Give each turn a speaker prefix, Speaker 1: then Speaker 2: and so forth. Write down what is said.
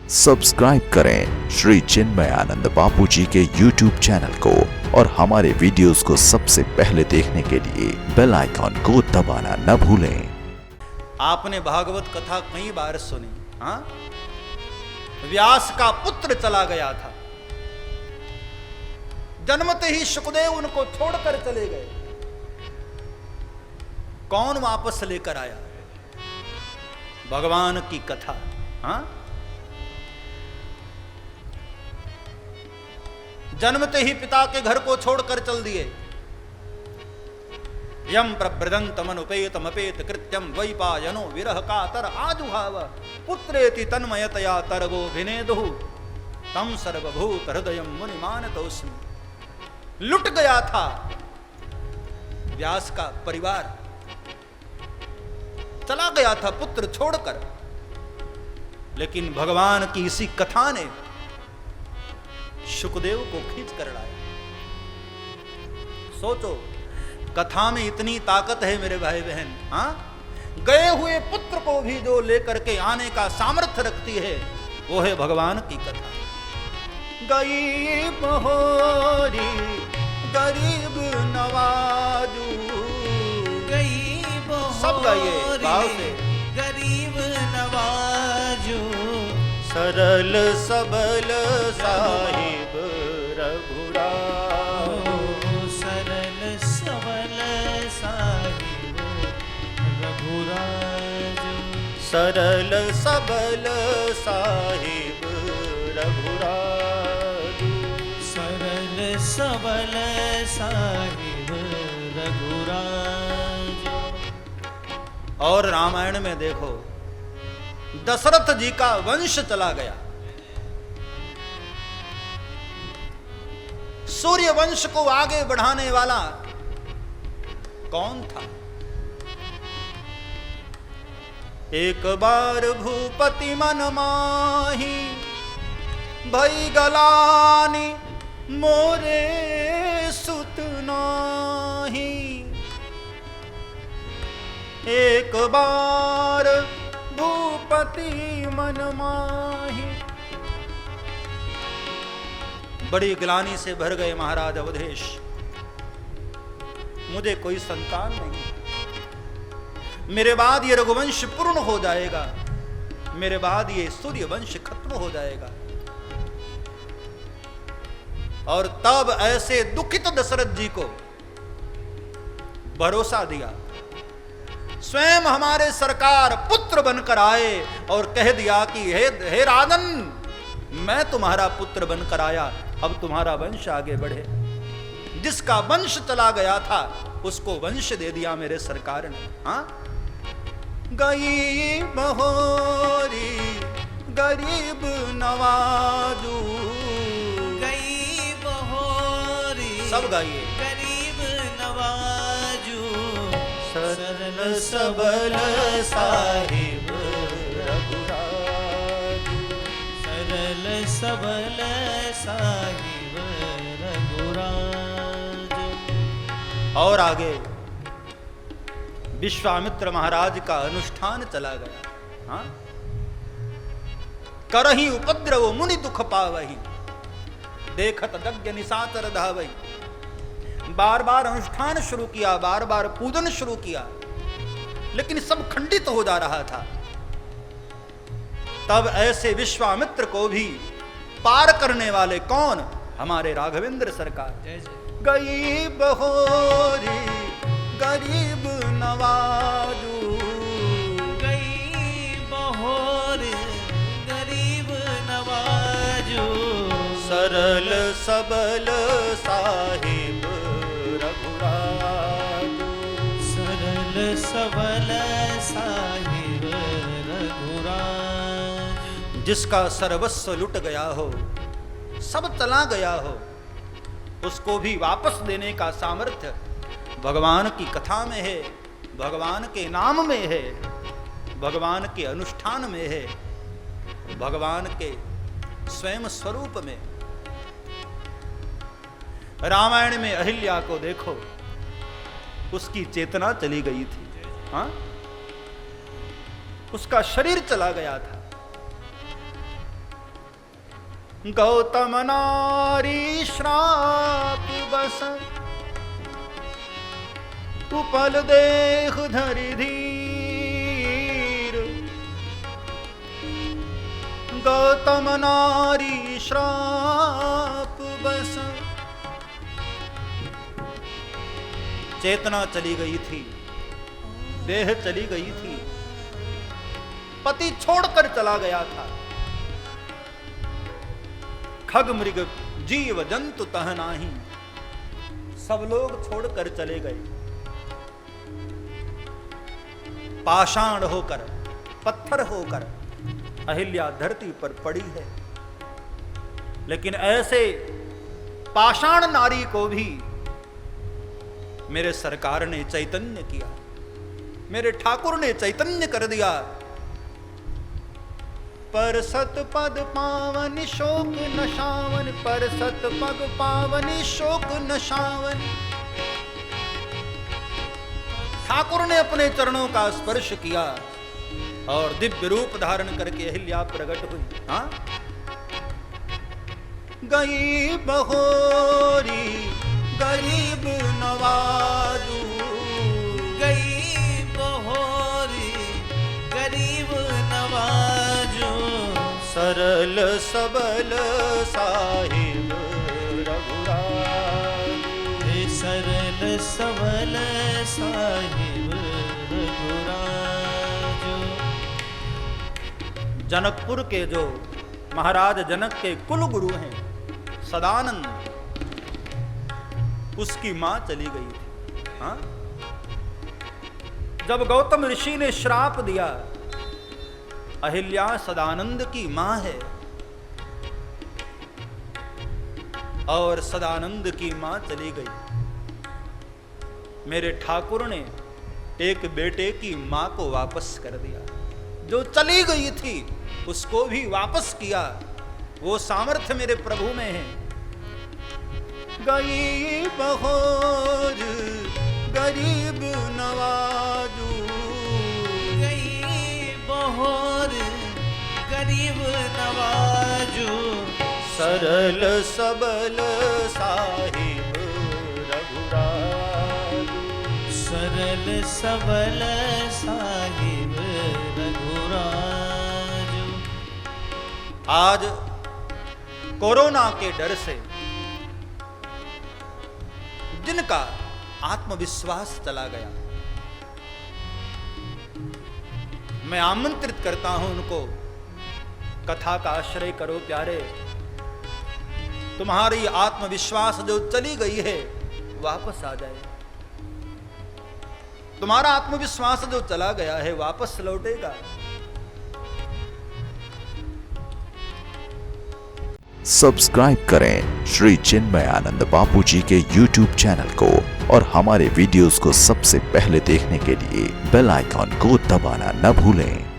Speaker 1: Subscribe करें श्री चिन्मयानंद बापू जी के YouTube channel को और हमारे वीडियोस को सबसे पहले देखने के लिए बेल आइकॉन को दबाना न भूलें।
Speaker 2: आपने भागवत कथा कई बार सुनी। हाँ, व्यास का पुत्र चला गया था, जन्मते ही सुखदेव उनको छोड़कर चले गए। कौन वापस लेकर आया? भगवान की कथा। हाँ, जन्मते ही पिता के घर को छोड़कर चल दिए। यम प्रभृदंतमनुपेतमपेत कृत्यम द्वैपायनो विरह कातर आजुहाव पुत्रेति तन्मयतया तरवो विनेदुः तम सर्वभूत हृदयम मुनिमानतोस्मि। लुट गया था व्यास का परिवार, चला गया था पुत्र छोड़कर, लेकिन भगवान की इसी कथा ने सुखदेव को खींच कर लाया। सोचो, कथा में इतनी ताकत है मेरे भाई बहन। हाँ, गए हुए पुत्र को भी जो लेकर के आने का सामर्थ्य रखती है, वो है भगवान की कथा। गई बहोरी गरीब नवाजू,
Speaker 3: गई
Speaker 2: सब गाइए भाव से।
Speaker 3: गरीब नवाजू,
Speaker 2: सरल सबल साहिब रघुराज,
Speaker 3: सरल सबल साहिब रघुराज,
Speaker 2: सरल सबल साहिब रघुराज,
Speaker 3: सरल सबल साहिब रघुराज।
Speaker 2: और रामायण में देखो, दशरथ जी का वंश चला गया। सूर्य वंश को आगे बढ़ाने वाला कौन था? एक बार भूपति मन माही भई गलानी मोरे सुत नाही। एक बार भूपति मन माही, बड़ी ग्लानि से भर गए महाराज अवधेश, मुझे कोई संतान नहीं, मेरे बाद ये रघुवंश पूर्ण हो जाएगा, मेरे बाद ये सूर्य वंश खत्म हो जाएगा। और तब ऐसे दुखित दशरथ जी को भरोसा दिया, स्वयं हमारे सरकार पुत्र बनकर आए और कह दिया कि हे राजन, मैं तुम्हारा पुत्र बनकर आया, अब तुम्हारा वंश आगे बढ़े। जिसका वंश चला गया था उसको वंश दे दिया मेरे सरकार ने। हाँ, गई बहोरी गरीब नवाजू,
Speaker 3: गई बहोरी
Speaker 2: सब गाइए।
Speaker 3: गरीब नवाजू,
Speaker 2: सरल सबल साहिब रघुराज,
Speaker 3: सरल सबल साहिब रघुराज।
Speaker 2: और आगे विश्वामित्र महाराज का अनुष्ठान चला गया। हाँ, करही उपद्रव मुनि दुख पावही, देखत यज्ञ निशाचर धावई। बार बार अनुष्ठान शुरू किया, बार बार पूजन शुरू किया, लेकिन सब खंडित हो जा रहा था। तब ऐसे विश्वामित्र को भी पार करने वाले कौन? हमारे राघवेंद्र सरकार।
Speaker 3: जय जय।
Speaker 2: गई बहोरी गरीब नवाजू,
Speaker 3: गई बहोरी गरीब नवाजू,
Speaker 2: सरल सबल साहिब रघुराज,
Speaker 3: सरल सबल साहिब रघुराज।
Speaker 2: जिसका सर्वस्व लुट गया हो, सब चला गया हो, उसको भी वापस देने का सामर्थ्य भगवान की कथा में है, भगवान के नाम में है, भगवान के अनुष्ठान में है, भगवान के स्वयं स्वरूप में। रामायण में अहिल्या को देखो, उसकी चेतना चली गई थी। हाँ, उसका शरीर चला गया था, गौतम नारी श्राप बस, उपल देख धरि धीर। गौतम नारी श्राप बस, चेतना चली गई थी, देह चली गई थी, पति छोड़कर चला गया था। खग मृग जीव जंतु तह नाही, सब लोग छोड़कर चले गए। पाषाण होकर, पत्थर होकर अहिल्या धरती पर पड़ी है। लेकिन ऐसे पाषाण नारी को भी मेरे सरकार ने चैतन्य किया, मेरे ठाकुर ने चैतन्य कर दिया। पर सत पद पावन शोक नशावन, पर सत पग पावन शोक नशावन। ठाकुर ने अपने चरणों का स्पर्श किया और दिव्य रूप धारण करके अहिल्या प्रकट हुई। हाँ, गई बहोरी गरीब नवाजू,
Speaker 3: गई बहोरी गरीब नवाजो।
Speaker 2: सरल सबल साहिब रघुराज,
Speaker 3: सरल सबल साहिब रघुराजो।
Speaker 2: जनकपुर के जो महाराज जनक के कुल गुरु हैं सदानंद, उसकी मां चली गई थी। हाँ? जब गौतम ऋषि ने श्राप दिया, अहिल्या सदानंद की मां है और सदानंद की मां चली गई। मेरे ठाकुर ने एक बेटे की मां को वापस कर दिया, जो चली गई थी उसको भी वापस किया। वो सामर्थ्य मेरे प्रभु में है। गई बहोर गरीब नवाजू,
Speaker 3: गई बहोर गरीब नवाजो।
Speaker 2: सरल सबल साहिब रघुराजू,
Speaker 3: सरल सबल साहिब रघुराजो।
Speaker 2: आज कोरोना के डर से जिनका आत्मविश्वास चला गया, मैं आमंत्रित करता हूं उनको, कथा का आश्रय करो प्यारे। तुम्हारी आत्मविश्वास जो चली गई है वापस आ जाए। तुम्हारा आत्मविश्वास जो चला गया है वापस लौटेगा।
Speaker 1: सब्सक्राइब करें श्री चिन्मयानंद बापू जी के YouTube चैनल को और हमारे वीडियोस को सबसे पहले देखने के लिए बेल आइकॉन को दबाना न भूलें।